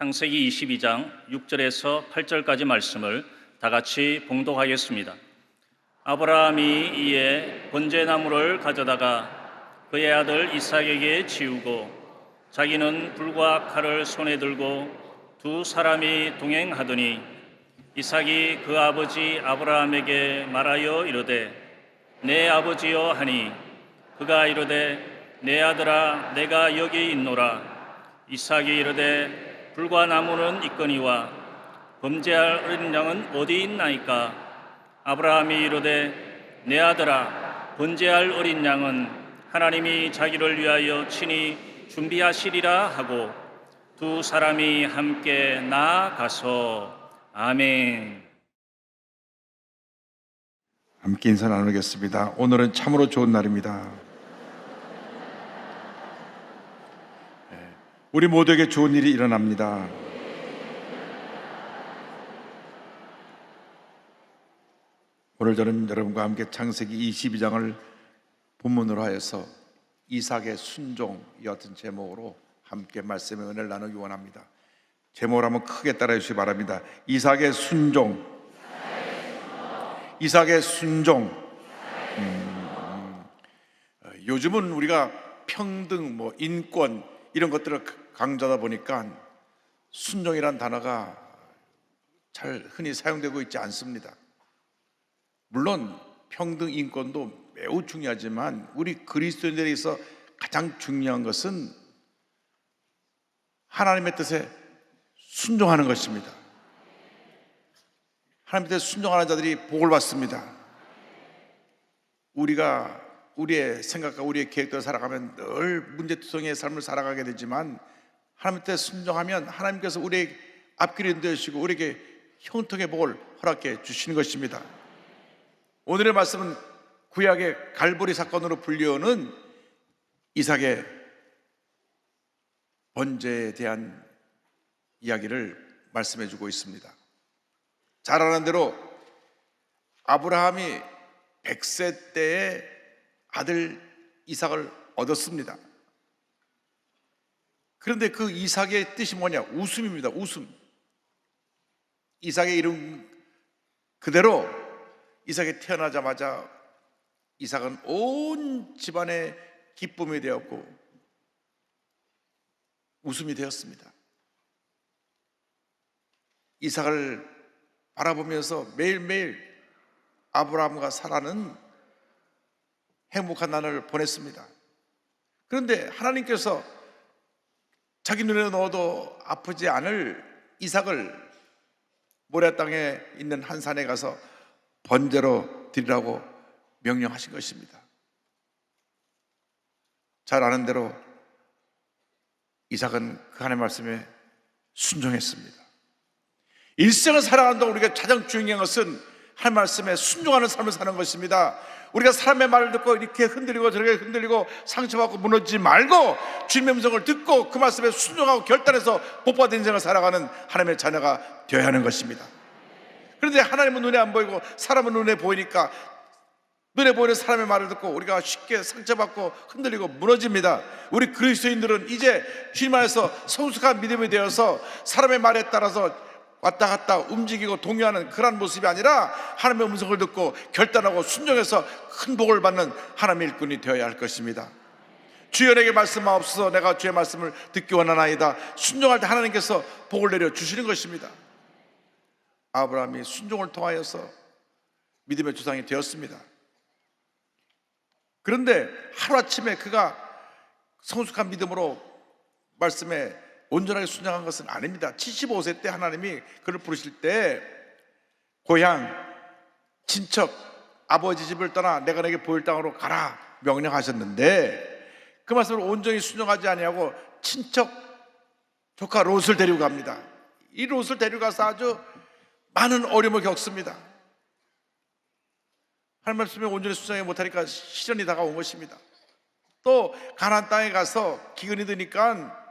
창세기 22장 6절에서 8절까지 말씀을 다 같이 봉독하겠습니다. 아브라함이 이에 번제나무를 가져다가 그의 아들 이삭에게 지우고 자기는 불과 칼을 손에 들고 두 사람이 동행하더니 이삭이 그 아버지 아브라함에게 말하여 이르되 내 아버지여 하니 그가 이르되 내 아들아 내가 여기 있노라. 이삭이 이르되 불과 나무는 있거니와 범죄할 어린 양은 어디 있나이까? 아브라함이 이르되 내 아들아 번제할 어린 양은 하나님이 자기를 위하여 친히 준비하시리라 하고 두 사람이 함께 나아가서 아멘. 함께 인사 나누겠습니다. 오늘은 참으로 좋은 날입니다. 우리 모두에게 좋은 일이 일어납니다. 오늘 저는 여러분과 함께 창세기 22장을 본문으로 하여서 이삭의 순종이 어떤 제목으로 함께 말씀의 은혜를 나누기 원합니다. 제목을 한번 크게 따라해 주시기 바랍니다. 이삭의 순종. 이삭의 순종. 요즘은 우리가 평등, 인권 이런 것들을 강조하다 보니까 순종이란 단어가 잘 흔히 사용되고 있지 않습니다. 물론 평등, 인권도 매우 중요하지만 우리 그리스도인들에게서 가장 중요한 것은 하나님의 뜻에 순종하는 것입니다. 하나님의 뜻에 순종하는 자들이 복을 받습니다. 우리가 우리의 생각과 우리의 계획대로 살아가면 늘 문제투성이의 삶을 살아가게 되지만 하나님의 뜻에 순종하면 하나님께서 우리의 앞길을 인도해주시고 우리에게 형통의 복을 허락해 주시는 것입니다. 오늘의 말씀은 구약의 갈보리 사건으로 불리우는 이삭의 번제에 대한 이야기를 말씀해 주고 있습니다. 잘 아는 대로 아브라함이 100세 때에 아들 이삭을 얻었습니다. 그런데 그 이삭의 뜻이 뭐냐? 웃음입니다. 웃음. 이삭의 이름 그대로 이삭이 태어나자마자 이삭은 온 집안의 기쁨이 되었고 웃음이 되었습니다. 이삭을 바라보면서 매일매일 아브라함과 사라는 행복한 날을 보냈습니다. 그런데 하나님께서 자기 눈에 넣어도 아프지 않을 이삭을 모래 땅에 있는 한 산에 가서 번제로 드리라고 명령하신 것입니다. 잘 아는 대로 이삭은 그 하나님의 말씀에 순종했습니다. 일생을 살아가는 동안 우리가 가장 중요한 것은 하나님의 말씀에 순종하는 삶을 사는 것입니다. 우리가 사람의 말을 듣고 이렇게 흔들리고 저렇게 흔들리고 상처받고 무너지지 말고 주님의 음성을 듣고 그 말씀에 순종하고 결단해서 복받은 인생을 살아가는 하나님의 자녀가 되어야 하는 것입니다. 그런데 하나님은 눈에 안 보이고 사람은 눈에 보이니까 눈에 보이는 사람의 말을 듣고 우리가 쉽게 상처받고 흔들리고 무너집니다. 우리 그리스도인들은 이제 주님 안에서 성숙한 믿음이 되어서 사람의 말에 따라서 왔다 갔다 움직이고 동요하는 그런 모습이 아니라 하나님의 음성을 듣고 결단하고 순종해서 큰 복을 받는 하나님의 일꾼이 되어야 할 것입니다. 주여 내게 말씀하옵소서. 내가 주의 말씀을 듣기 원하나이다. 순종할 때 하나님께서 복을 내려 주시는 것입니다. 아브라함이 순종을 통하여서 믿음의 조상이 되었습니다. 그런데 하루아침에 그가 성숙한 믿음으로 말씀에 온전하게 순종한 것은 아닙니다. 75세 때 하나님이 그를 부르실 때 고향, 친척, 아버지 집을 떠나 내가 내게 보일 땅으로 가라 명령하셨는데 그 말씀을 온전히 순종하지 아니하고 친척 조카 롯을 데리고 갑니다. 이 롯을 데리고 가서 아주 많은 어려움을 겪습니다. 하나님 말씀에 온전히 순종하지 못하니까 시련이 다가온 것입니다. 또 가나안 땅에 가서 기근이 드니까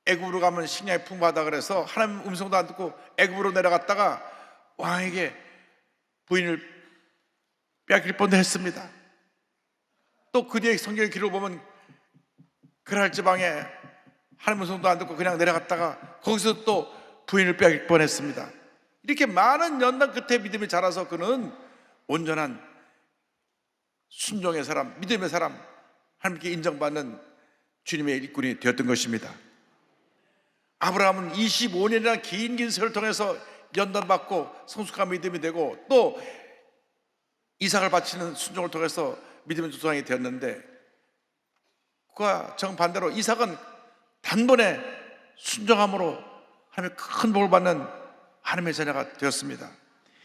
애굽으로 가면 식량이 풍부하다 그래서 하나님 음성도 안 듣고 애굽으로 내려갔다가 왕에게 부인을 빼앗길 뻔도 했습니다. 또 그 뒤에 성경의 기록을 보면 그랄 지방에 하나님 음성도 안 듣고 그냥 내려갔다가 거기서 또 부인을 빼앗길 뻔했습니다. 이렇게 많은 연단 끝에 믿음이 자라서 그는 온전한 순종의 사람, 믿음의 사람, 하나님께 인정받는 주님의 일꾼이 되었던 것입니다. 아브라함은 25년이나 긴 세월을 통해서 연단받고 성숙한 믿음이 되고 또 이삭을 바치는 순종을 통해서 믿음의 조상이 되었는데, 그와 정반대로 이삭은 단번에 순종함으로 하나님의 큰 복을 받는 하나님의 자녀가 되었습니다.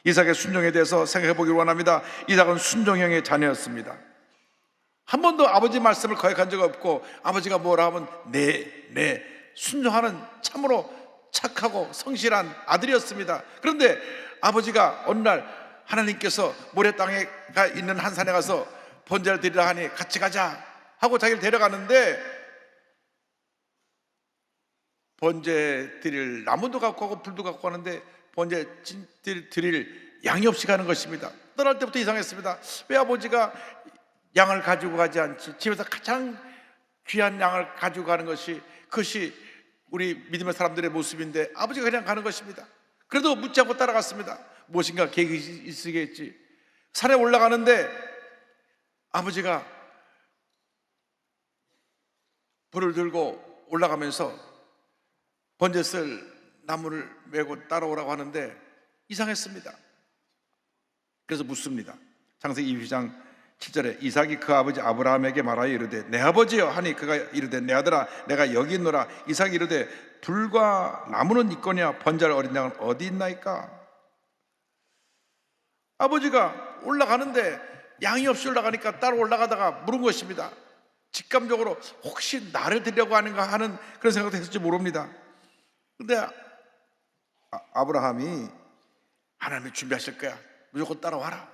이삭의 순종에 대해서 생각해 보기를 원합니다. 이삭은 순종형의 자녀였습니다. 한 번도 아버지 말씀을 거역한 적 없고, 아버지가 뭐라 하면 네 순종하는 참으로 착하고 성실한 아들이었습니다. 그런데 아버지가 어느 날 하나님께서 모래 땅에 있는 한 산에 가서 번제를 드리라 하니 같이 가자 하고 자기를 데려가는데, 번제 드릴 나무도 갖고 가고 불도 갖고 가는데 번제 드릴 양이 없이 가는 것입니다. 떠날 때부터 이상했습니다. 왜 아버지가 양을 가지고 가지 않지? 집에서 가장 귀한 양을 가지고 가는 것이, 그것이 우리 믿음의 사람들의 모습인데 아버지가 그냥 가는 것입니다. 그래도 묻지 않고 따라갔습니다. 무엇인가 계획이 있으겠지. 산에 올라가는데 아버지가 불을 들고 올라가면서 번제 쓸 나무를 메고 따라오라고 하는데 이상했습니다. 그래서 묻습니다. 창세기 22장 7절에 이삭이 그 아버지 아브라함에게 말하여 이르되 내 아버지여 하니 그가 이르되 내 아들아 내가 여기 있노라. 이삭이 이르되 불과 나무는 있거냐 번제할 어린 양은 어디 있나이까? 아버지가 올라가는데 양이 없이 올라가니까 따로 올라가다가 물은 것입니다. 직감적으로 혹시 나를 드리려고 하는가 하는 그런 생각도 했을지 모릅니다. 근데 아브라함이 하나님이 준비하실 거야, 무조건 따라와라.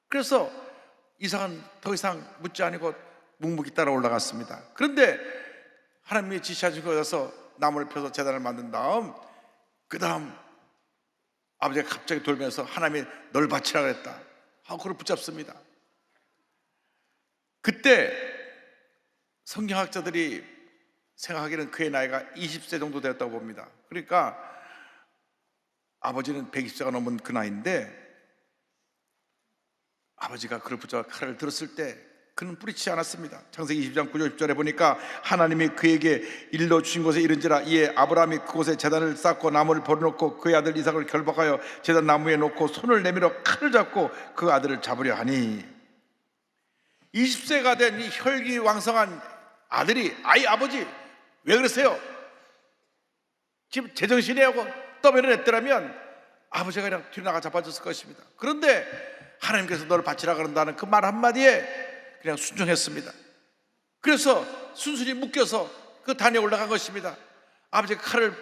그래서 이삭은 더 이상 묻지 않고 묵묵히 따라 올라갔습니다. 그런데 하나님이 지시하신 곳에서 나무를 펴서 제단을 만든 다음, 그 다음 아버지가 갑자기 돌면서 하나님이 널 바치라 그랬다 하고 그를 붙잡습니다. 그때 성경학자들이 생각하기는 그의 나이가 20세 정도 되었다고 봅니다. 그러니까 아버지는 120세가 넘은 그 나이인데, 아버지가 그를 붙잡아 칼을 들었을 때 그는 뿌리치지 않았습니다. 창세기 20장 9절 10절에 보니까 하나님이 그에게 일러 주신 곳에 이른지라 이에 아브라함이 그곳에 제단을 쌓고 나무를 버려놓고 그의 아들 이삭을 결박하여 제단 나무에 놓고 손을 내밀어 칼을 잡고 그 아들을 잡으려 하니, 20세가 된 이 혈기왕성한 아들이 아버지 왜 그러세요? 지금 제정신이 하고 떠밀어냈더라면 아버지가 그냥 뒤로 나가 잡아줬을 것입니다. 그런데 하나님께서 너를 바치라 그런다는 그 말 한마디에 그냥 순종했습니다. 그래서 순순히 묶여서 그 단에 올라간 것입니다. 아버지가 칼을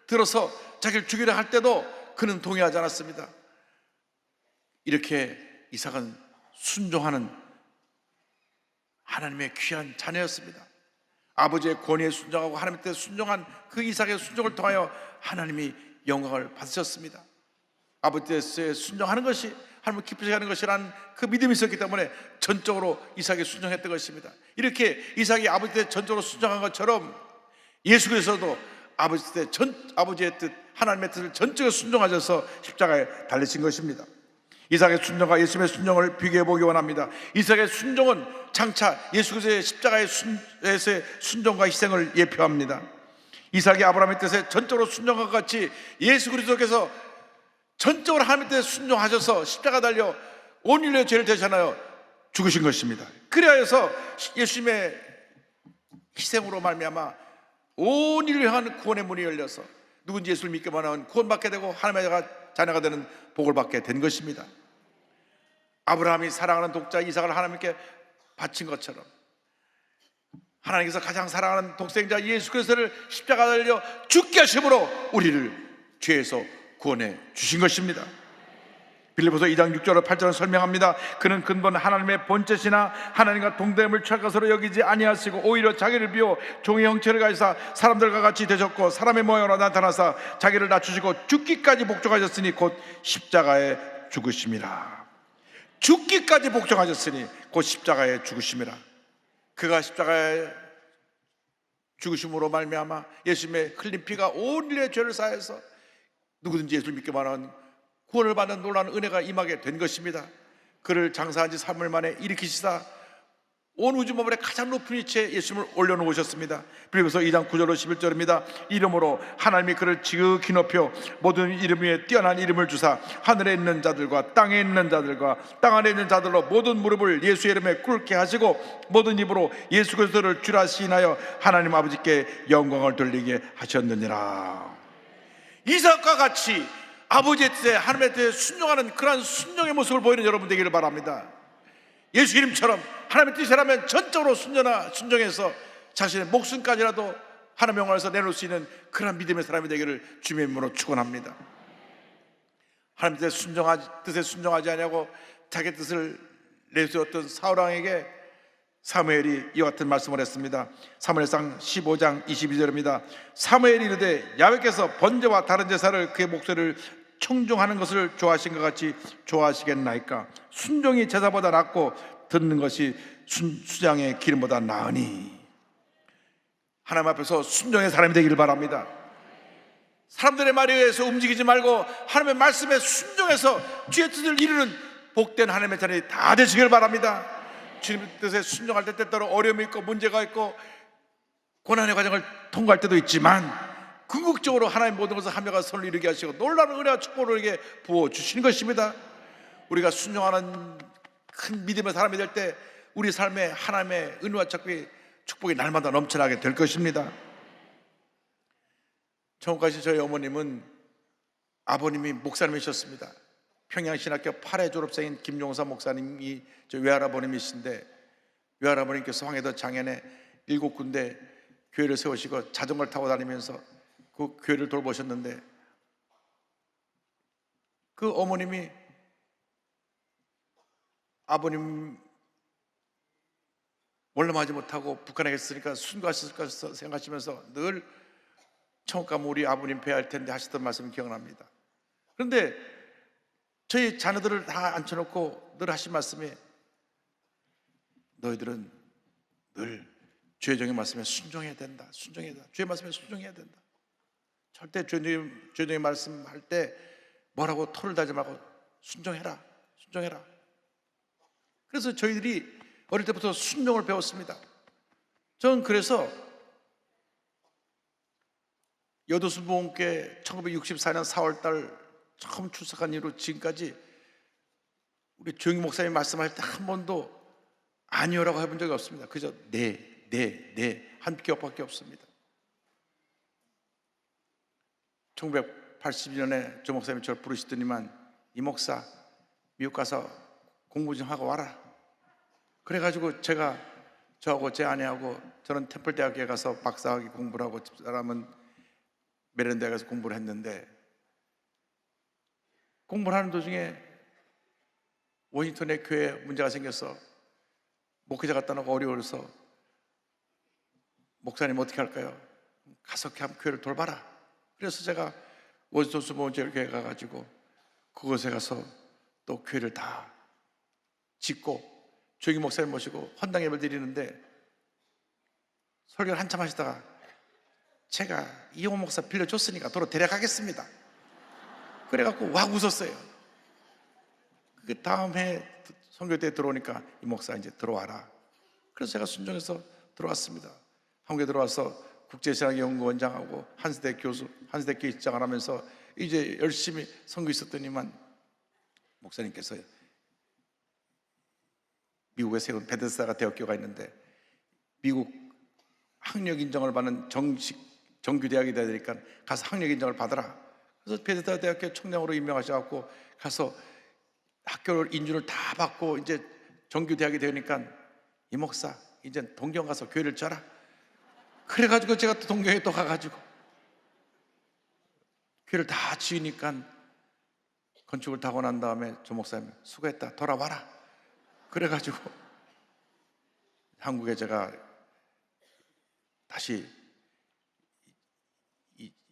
들어서 자기를 죽이려 할 때도 그는 동의하지 않았습니다. 이렇게 이삭은 순종하는 하나님의 귀한 자녀였습니다. 아버지의 권위에 순종하고 하나님께 순종한 그 이삭의 순종을 통하여 하나님이 영광을 받으셨습니다. 아버지에 순종하는 것이 하나님을 기쁘시게 하는 것이라는 그 믿음이 있었기 때문에 전적으로 이삭이 순종했던 것입니다. 이렇게 이삭이 아버지에 전적으로 순종한 것처럼 예수께서도 아버지의 뜻, 하나님의 뜻을 전적으로 순종하셔서 십자가에 달리신 것입니다. 이삭의 순종과 예수님의 순종을 비교해 보기 원합니다. 이삭의 순종은 장차 예수 그리스도의 십자가의 순종과 희생을 예표합니다. 이삭이 아브라함의 뜻에 전적으로 순종한 것 같이 예수 그리스도께서 전적으로 하나님의 뜻에 순종하셔서 십자가 달려 온 인류의 죄를 대신하여 죽으신 것입니다. 그래서 예수님의 희생으로 말미암아 온 인류를 향한 구원의 문이 열려서 누군지 예수를 믿기만 하면 구원받게 되고 하나님의 자녀가 되는 복을 받게 된 것입니다. 아브라함이 사랑하는 독자 이삭을 하나님께 바친 것처럼 하나님께서 가장 사랑하는 독생자 예수 그리스도를 십자가 달려 죽게 하심으로 우리를 죄에서 구원해 주신 것입니다. 빌립보서 2장 6절로 8절을 설명합니다. 그는 근본 하나님의 본체시나 하나님과 동등함을 취할 것으로 여기지 아니하시고 오히려 자기를 비워 종의 형체를 가지사 사람들과 같이 되셨고 사람의 모양으로 나타나사 자기를 낮추시고 죽기까지 복종하셨으니 곧 십자가에 죽으심이라. 죽기까지 복종하셨으니 곧 십자가에 죽으심이라. 그가 십자가에 죽으심으로 말미암아 예수님의 흘린 피가 온 인류의 죄를 사해서 누구든지 예수를 믿기만 하면 구원을 받는 놀라운 은혜가 임하게 된 것입니다. 그를 장사한 지 3일 만에 일으키시다 온 우주 만물의 가장 높은 위치에 예수님을 올려놓으셨습니다. 빌립보서 2장 9절로 11절입니다. 이름으로 하나님이 그를 지극히 높여 모든 이름 위에 뛰어난 이름을 주사 하늘에 있는 자들과 땅에 있는 자들과 땅 안에 있는 자들로 모든 무릎을 예수의 이름에 꿇게 하시고 모든 입으로 예수 그리스도를 주라 시인하여 하나님 아버지께 영광을 돌리게 하셨느니라. 이삭과 같이 아버지의 뜻에 하나님의 뜻에 순종하는 그러한 순종의 모습을 보이는 여러분 되기를 바랍니다. 예수 이름처럼 하나님의 뜻이라면 전적으로 순종해서 자신의 목숨까지라도 하나님의 영광을 위해서 내놓을 수 있는 그런 믿음의 사람이 되기를 주님의 이름으로 축원합니다. 하나님의 뜻에 순종하지 아니하고 자기 뜻을 내세웠던 사울왕에게 사무엘이 이와 같은 말씀을 했습니다. 사무엘상 15장 22절입니다. 사무엘이 이르되 야훼께서 번제와 다른 제사를 그의 목소리를 청중하는 것을 좋아하신 것 같이 좋아하시겠나이까. 순종이 제사보다 낫고 듣는 것이 수장의 기름보다 나으니. 하나님 앞에서 순종의 사람이 되기를 바랍니다. 사람들의 말에 의해서 움직이지 말고 하나님의 말씀에 순종해서 주의 뜻을 이루는 복된 하나님의 자녀이 다 되시길 바랍니다. 주님의 뜻에 순종할 때 때때로 어려움이 있고 문제가 있고 고난의 과정을 통과할 때도 있지만 궁극적으로 하나님 모든 것을 하며가 선을 이루게 하시고 놀라운 은혜와 축복을 우리에게 부어주시는 것입니다. 우리가 순종하는 큰 믿음의 사람이 될 때 우리 삶에 하나님의 은혜와 축복이 날마다 넘쳐나게 될 것입니다. 처음 가신 저희 어머님은 아버님이 목사님이셨습니다. 평양신학교 8회 졸업생인 김용사 목사님이 저희 외할아버님이신데 외할아버님께서 황해도 장현에 7군데 교회를 세우시고 자전거를 타고 다니면서 그 교회를 돌보셨는데 그 어머님이 아버님 원룸하지 못하고 북한에 갔으니까 순교하셨을까 생각하시면서 늘 천국 가면 우리 아버님 뵈야 할 텐데 하시던 말씀이 기억납니다. 그런데 저희 자녀들을 다 앉혀놓고 늘 하신 말씀이 너희들은 늘 주의 종의 말씀에 순종해야 된다. 순종해야 된다. 주의 말씀에 순종해야 된다. 절대 주의 종의 말씀할 때 뭐라고 토를 다지 말고 순종해라. 순종해라. 그래서 저희들이 어릴 때부터 순종을 배웠습니다. 저는 그래서 여도순복음교회 1964년 4월달 처음 출석한 이후로 지금까지 우리 조영희 목사님 말씀할 때 한 번도 아니요라고 해본 적이 없습니다. 그저 네 한 기억밖에 없습니다. 1982년에 조 목사님이 저를 부르시더니만 이 목사 미국 가서 공부 좀 하고 와라. 그래가지고 제가 저하고 제 아내하고 저는 템플대학교에 가서 박사학위 공부를 하고 집사람은 메릴랜드에 가서 공부를 했는데 공부를 하는 도중에 워싱턴에 교회에 문제가 생겨서 목회자 갖다 놓고 어려워서 목사님 어떻게 할까요? 가서 그냥 교회를 돌봐라. 그래서 제가 워싱턴 수보원제교회에 가가지고 그곳에 가서 또 교회를 다 짓고 조기 목사님 모시고 헌당 예배를 드리는데 설교를 한참 하시다가 제가 이호 목사 빌려줬으니까 도로 데려가겠습니다. 그래갖고 와 웃었어요. 그 다음 해 선교 때 들어오니까 이 목사 이제 들어와라. 그래서 제가 순종해서 들어왔습니다. 한국에 들어와서 국제신학연구원장하고 한스대 교수, 한스대 교육장을 하면서 이제 열심히 선교 있었더니만 목사님께서 미국에 세운 베데스다가 대학교가 있는데 미국 학력 인정을 받는 정규 대학이 돼야 되니까 가서 학력 인정을 받아라. 그래서 베데스다 대학교 총장으로 임명하셔갖고 가서 학교 인준을 다 받고 이제 정규 대학이 되니까 이 목사 이제 동경 가서 교회를 져라. 그래가지고 제가 또 동경에 또 가가지고 교회를 다 지으니까 건축을 타고 난 다음에 조 목사님 수고했다 돌아와라. 그래가지고 한국에 제가 다시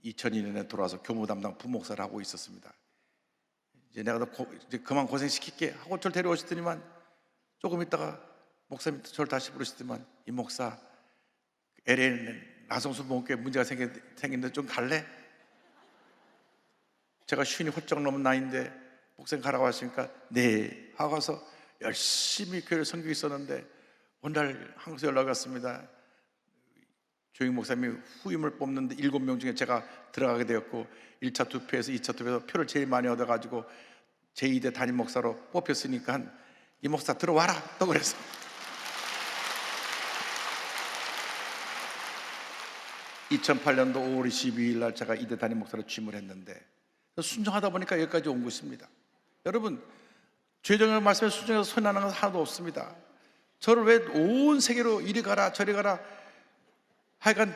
2002년에 돌아와서 교무 담당 부목사를 하고 있었습니다. 이제 내가 이제 그만 고생시킬게 하고 저를 데려오시더니만 조금 있다가 목사님 저를 다시 부르시더니만 이 목사 LA에 나성수 목에 문제가 생겼는데 좀 갈래? 제가 쉰이 훌쩍 넘은 나이인데 목사님 가라고 하시니까 네 하고 가서 열심히 교회를 섬기고 있었는데 어느 날 한국에서 연락이 왔습니다. 조영 목사님이 후임을 뽑는데 7명 중에 제가 들어가게 되었고 1차 투표에서 2차 투표에서 표를 제일 많이 얻어가지고 제2대 담임 목사로 뽑혔으니까 이 목사 들어와라 또 그래서 2008년도 5월 22일 날 제가 2대 담임 목사로 취임을 했는데 순종하다 보니까 여기까지 온 것입니다. 여러분, 죄정의 말씀에 순종해서 손해나는 건 하나도 없습니다. 저를 왜 온 세계로 이리 가라 저리 가라 하여간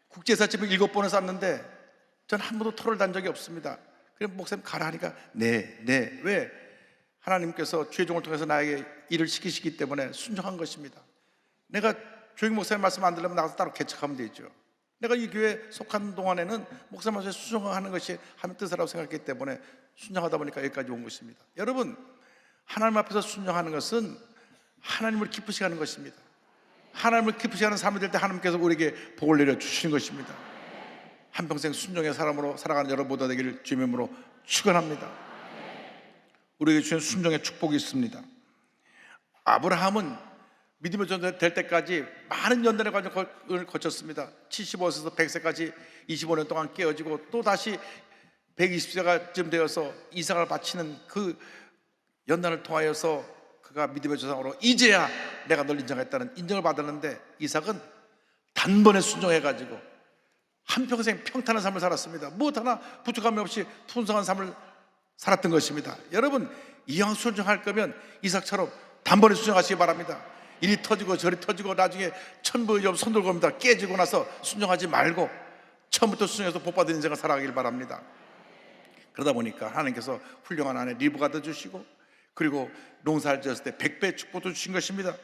국제사집을 7번을 쌌는데 전 한 번도 토를 단 적이 없습니다. 그래서 목사님 가라 하니까 네 왜? 하나님께서 죄종을 통해서 나에게 일을 시키시기 때문에 순종한 것입니다. 내가 조영 목사님 말씀 안 들으면 나가서 따로 개척하면 되죠. 내가 이 교회에 속한 동안에는 목사님 말씀에 순종하는 것이 하나님의 뜻이라고 생각했기 때문에 순종하다 보니까 여기까지 온 것입니다. 여러분, 하나님 앞에서 순종하는 것은 하나님을 기쁘시게 하는 것입니다. 하나님을 기쁘시게 하는 삶이 될 때 하나님께서 우리에게 복을 내려주시는 것입니다. 한평생 순종의 사람으로 살아가는 여러분 모두 되기를 주의 이름으로 축원합니다. 우리에게 주신 순종의 축복이 있습니다. 아브라함은 믿음의 존재 될 때까지 많은 연단의 과정을 거쳤습니다. 75세에서 100세까지 25년 동안 깨어지고 또 다시 120세가쯤 되어서 이삭을 바치는 그 연단을 통하여서 그가 믿음의 조상으로 이제야 내가 널 인정했다는 인정을 받았는데 이삭은 단번에 순종해가지고 한평생 평탄한 삶을 살았습니다. 무엇 하나 부족함이 없이 풍성한 삶을 살았던 것입니다. 여러분, 이왕 순종할 거면 이삭처럼 단번에 순종하시기 바랍니다. 이리 터지고 저리 터지고 나중에 천부의 손 들고 옵니다. 깨지고 나서 순종하지 말고 처음부터 순종해서 복받은 인생을 살아가길 바랍니다. 그러다 보니까 하나님께서 훌륭한 아내 리브가 더 주시고 그리고 농사를 지었을 때 100배 축복도 주신 것입니다.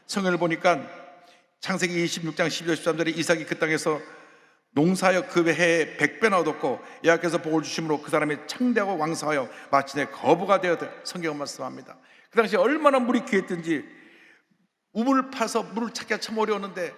성경을 보니까 창세기 26장 12절 13절에 이삭이 그 땅에서 농사하여 그 해에 100배나 얻었고 여호와께서 복을 주심으로 그 사람이 창대하고 왕성하여 마침내 거부가 되었다. 성경은 말씀합니다. 그 당시 얼마나 물이 귀했든지 우물을 파서 물을 찾기가 참 어려웠는데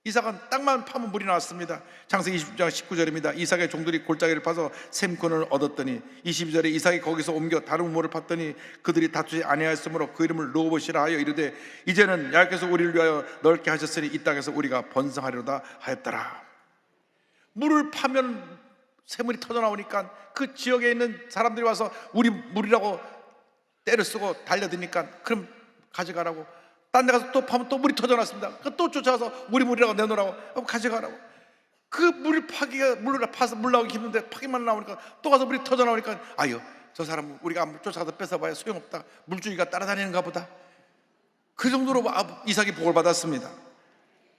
이삭은 땅만 파면 물이 나왔습니다. 창세기 26장 19절입니다. 이삭의 종들이 골짜기를 파서 샘꾼을 얻었더니 22절에 이삭이 거기서 옮겨 다른 우물을 팠더니 그들이 다투지 아니하였으므로 그 이름을 르호봇이라 하여 이르되 이제는 여호와께서 우리를 위하여 넓게 하셨으니 이 땅에서 우리가 번성하리로다 하였더라. 물을 파면 샘물이 터져나오니까 그 지역에 있는 사람들이 와서 우리 물이라고 때를 쓰고 달려드니까 그럼 가져가라고. 딴 데 가서 또 파면 또 물이 터져났습니다. 또 쫓아가서 우리 물이라고 내놓으라고 가져가라고. 그 물을 파기가 물을 파서 물 나오기 힘든데 파기만 나오니까 또 가서 물이 터져나오니까 아유 저 사람은 우리가 쫓아가서 뺏어봐야 소용없다. 물줄기가 따라다니는가 보다. 그 정도로 이삭이 복을 받았습니다.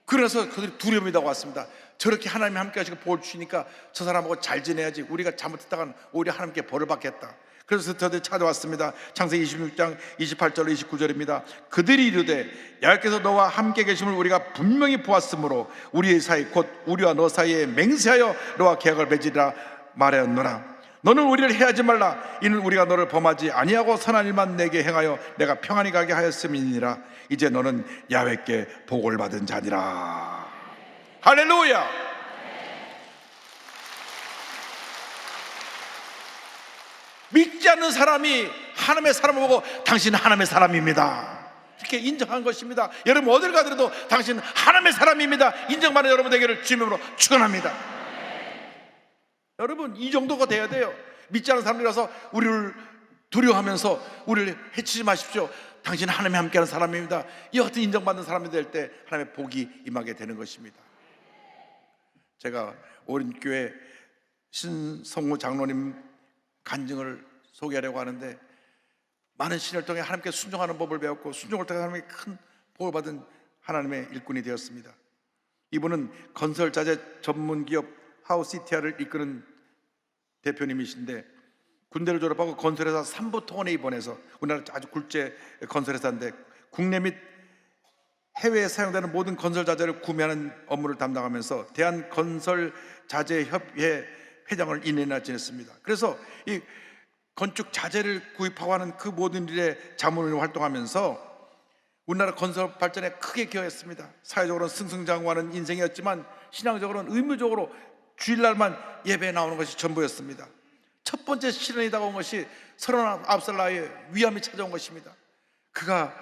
그래서 그들이 두려움이라고 왔습니다. 저렇게 하나님이 함께 하시고 복을 주시니까 저 사람하고 잘 지내야지. 우리가 잘못했다간 오히려 하나님께 벌을 받겠다. 그래서 저들이 찾아왔습니다. 창세기 26장 28절 29절입니다. 그들이 이르되 여호와께서 너와 함께 계심을 우리가 분명히 보았으므로 우리의 사이 곧 우리와 너 사이에 맹세하여 너와 계약을 맺으리라 말하였노라. 너는 우리를 해하지 말라. 이는 우리가 너를 범하지 아니하고 선한 일만 내게 행하여 내가 평안히 가게 하였음이니라. 이제 너는 야훼께 복을 받은 자니라. 할렐루야. 믿지 않는 사람이 하나님의 사람을 보고 당신은 하나님의 사람입니다 이렇게 인정한 것입니다. 여러분 어딜 가더라도 당신은 하나님의 사람입니다 인정받는 여러분 되기를 주님으로 축원합니다. 여러분 이 정도가 돼야 돼요. 믿지 않는 사람들이라서 우리를 두려워하면서 우리를 해치지 마십시오. 당신은 하나님과 함께하는 사람입니다. 이와 같은 인정받는 사람이 될 때 하나님의 복이 임하게 되는 것입니다. 제가 오린교회 신성우 장로님 간증을 소개하려고 하는데 많은 신을 통해 하나님께 순종하는 법을 배웠고 순종을 통해 하나님께 큰 복을 받은 하나님의 일꾼이 되었습니다. 이분은 건설자재 전문기업 하우시티아를 이끄는 대표님이신데 군대를 졸업하고 건설회사 삼부통원에 입원해서 우리나라 아주 굴제 건설회사인데 국내 및 해외에 사용되는 모든 건설자재를 구매하는 업무를 담당하면서 대한건설자재협회 회장을 2년이나 지냈습니다. 그래서 이 건축 자재를 구입하고 하는 그 모든 일에 자문을 활동하면서 우리나라 건설 발전에 크게 기여했습니다. 사회적으로는 승승장구하는 인생이었지만 신앙적으로는 의무적으로 주일날만 예배에 나오는 것이 전부였습니다. 첫 번째 시련이 다가온 것이 39살 나이에 위암이 찾아온 것입니다. 그가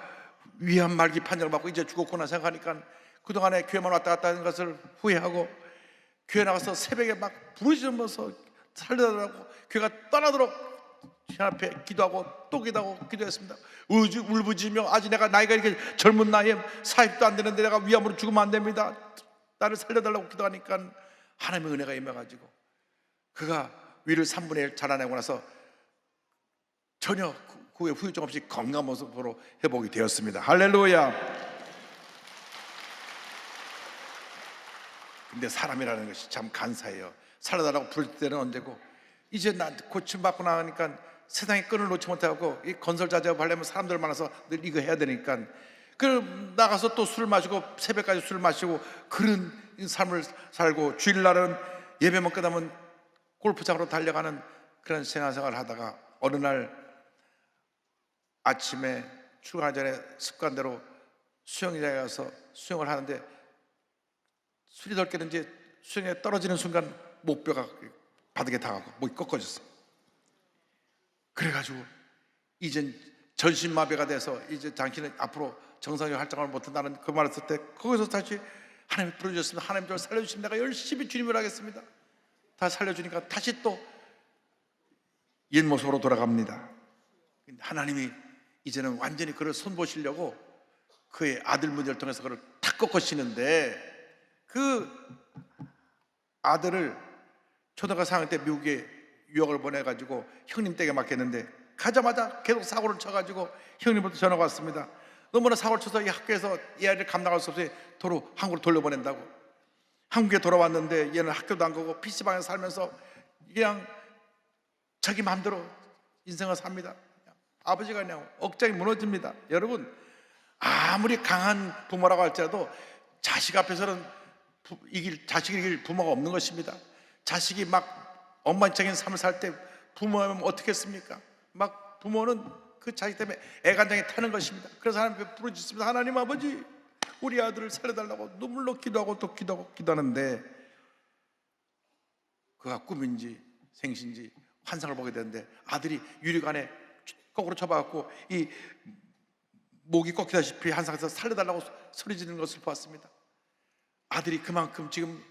위암 말기 판정을 받고 이제 죽었구나 생각하니까 그동안에 교회만 왔다 갔다 하는 것을 후회하고 교회 나가서 새벽에 막 부르짖으면서 살려달라고 교회가 떠나도록 신 앞에 기도하고 또 기도하고 기도했습니다. 울부짖으며 아직 내가 나이가 이렇게 젊은 나이에 40도 안 되는데 내가 위암으로 죽으면 안 됩니다. 나를 살려달라고 기도하니까 하나님의 은혜가 임해가지고 그가 위를 3분의 1 자라내고 나서 전혀 그 후에 후유증 없이 건강한 모습으로 회복이 되었습니다. 할렐루야. 근데 사람이라는 것이 참 간사해요. 살려달라고 부를 때는 언제고 이제 나 고침받고 나가니까 세상의 끈을 놓지 못하고 이 건설 자재업 하려면 사람들 많아서 늘 이거 해야 되니까 그 나가서 또 술 마시고 새벽까지 술 마시고 그런 삶을 살고 주일날은 예배만 끝나면 골프장으로 달려가는 그런 생활을 하다가 어느 날 아침에 출근하기 전에 습관대로 수영장에 가서 수영을 하는데 술이 덜 깨는지 수영에 떨어지는 순간 목뼈가 바닥에 닿아가고 목이 꺾어졌어. 그래가지고 이젠 전신마비가 돼서 이제 당신은 앞으로 정상적인 활동을 못한다는 그 말을 했을 때 거기서 다시 하나님이 부르셨습니다. 하나님 저를 살려주시면 내가 열심히 주님을 하겠습니다. 다 살려주니까 다시 또 옛 모습으로 돌아갑니다. 하나님이 이제는 완전히 그를 손보시려고 그의 아들 문제를 통해서 그를 탁 꺾으시는데 그 아들을 초등학교 4학년 때 미국에 유학을 보내가지고 형님 댁에 맡겼는데 가자마자 계속 사고를 쳐가지고 형님부터 전화가 왔습니다. 너무나 사고를 쳐서 이 학교에서 이 아이를 감당할 수 없이 도로 한국으로 돌려보낸다고. 한국에 돌아왔는데 얘는 학교도 안 가고 PC방에서 살면서 그냥 자기 마음대로 인생을 삽니다. 아버지가 그냥 억장이 무너집니다. 여러분 아무리 강한 부모라고 할지라도 자식 앞에서는 자식을 이길 부모가 없는 것입니다. 자식이 막 엉망진창인 삶을 살 때 부모하면 어떻게 했습니까? 막 부모는 그 자식 때문에 애간장에 타는 것입니다. 그래서 하나님께 부르짖습니다. 하나님 아버지 우리 아들을 살려달라고 눈물로 기도하고 또 기도하고 기도하는데 그가 꿈인지 생신지 환상을 보게 되는데 아들이 유리관에 거꾸로 쳐박았고 이 목이 꺾이다시피 환상에서 살려달라고 소리 지르는 것을 보았습니다. 아들이 그만큼 지금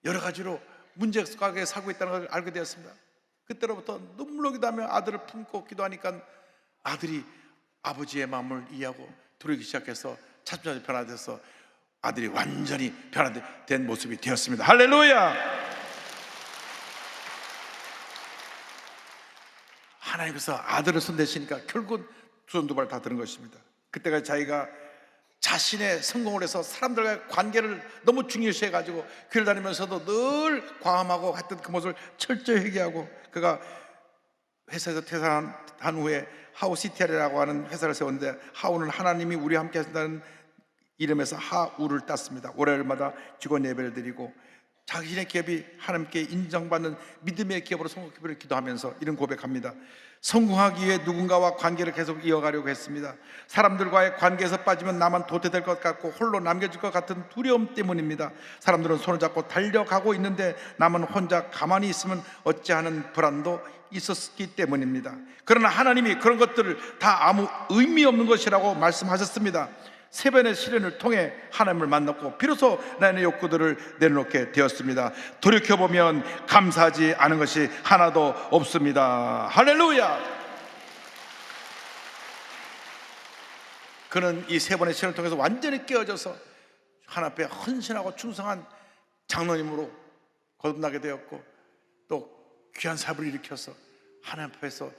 여러 가지로 문제가게 살고 있다는 걸 알게 되었습니다. 그때로부터 눈물로 기도하며 아들을 품고 기도하니까 아들이 아버지의 마음을 이해하고 두려기 시작해서 차츰차츰 변화돼서 아들이 완전히 변화된 모습이 되었습니다. 할렐루야. 하나님께서 아들을 손대시니까 결국 두 손 두 발 다 드는 것입니다. 그때가 자기가 자신의 성공을 해서 사람들과의 관계를 너무 중요시해가지고 교회를 다니면서도 늘 과음하고 했던 그 모습을 철저히 회개하고 그가 회사에서 퇴사한 후에 하우 CTR이라고 하는 회사를 세웠는데 하우는 하나님이 우리와 함께 하신다는 이름에서 하우를 땄습니다. 월요일마다 직원 예배를 드리고 자신의 기업이 하나님께 인정받는 믿음의 기업으로 성공기를 기도하면서 이런 고백합니다. 성공하기 위해 누군가와 관계를 계속 이어가려고 했습니다. 사람들과의 관계에서 빠지면 나만 도태될 것 같고 홀로 남겨질 것 같은 두려움 때문입니다. 사람들은 손을 잡고 달려가고 있는데 남은 혼자 가만히 있으면 어찌하는 불안도 있었기 때문입니다. 그러나 하나님이 그런 것들을 다 아무 의미 없는 것이라고 말씀하셨습니다. 세 번의 시련을 통해 하나님을 만났고 비로소 나의 욕구들을 내려놓게 되었습니다. 돌이켜보면 감사하지 않은 것이 하나도 없습니다. 할렐루야. 그는 이 세 번의 시련을 통해서 완전히 깨어져서 하나님 앞에 헌신하고 충성한 장로님으로 거듭나게 되었고 또 귀한 사업을 일으켜서 하나님 앞에서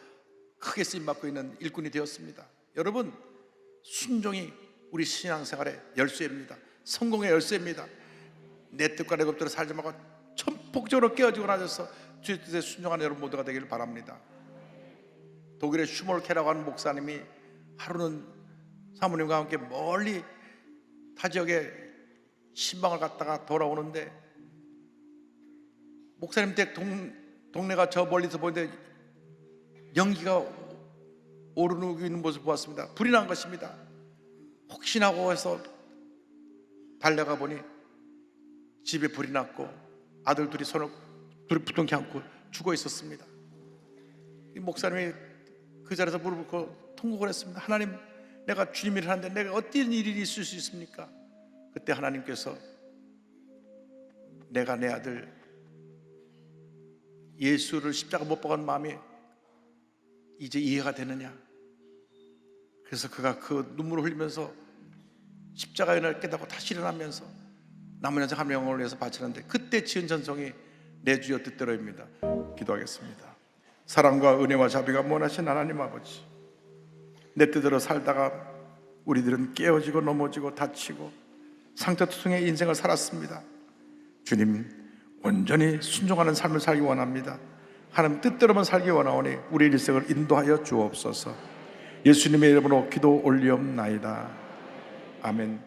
크게 쓰임받고 있는 일꾼이 되었습니다. 여러분 순종이 우리 신앙생활의 열쇠입니다. 성공의 열쇠입니다. 내 뜻과 내 법대로 살지 말고 전폭적으로 깨어지고 나셔서 주의 뜻에 순종하는 여러분 모두가 되기를 바랍니다. 독일의 슈몰케라고 하는 목사님이 하루는 사모님과 함께 멀리 타 지역에 신방을 갔다가 돌아오는데 목사님 댁 동네가 저 멀리서 보는데 연기가 오르고 있는 모습을 보았습니다. 불이 난 것입니다. 혹시나 하고 해서 달려가 보니 집에 불이 났고 아들 둘이 손을 둘이 부둥켜 안고 죽어 있었습니다. 이 목사님이 그 자리에서 무릎 꿇고 통곡을 했습니다. 하나님, 내가 주님 일을 하는데 내가 어떤 일이 있을 수 있습니까? 그때 하나님께서 내가 내 아들 예수를 십자가 못 박은 마음이 이제 이해가 되느냐? 그래서 그가 그 눈물을 흘리면서 십자가의 은혜를 깨닫고 다시 일어나면서 남은 인생 한 영혼을 위해서 바치는데, 그때 지은 전성이 내 주여 뜻대로입니다. 기도하겠습니다. 사랑과 은혜와 자비가 무한하신 하나님 아버지, 내 뜻대로 살다가 우리들은 깨어지고 넘어지고 다치고 상처투성의 인생을 살았습니다. 주님, 온전히 순종하는 삶을 살기 원합니다. 하나님 뜻대로만 살기 원하오니 우리 일생을 인도하여 주옵소서. 예수님의 이름으로 기도 올리옵나이다. 아멘.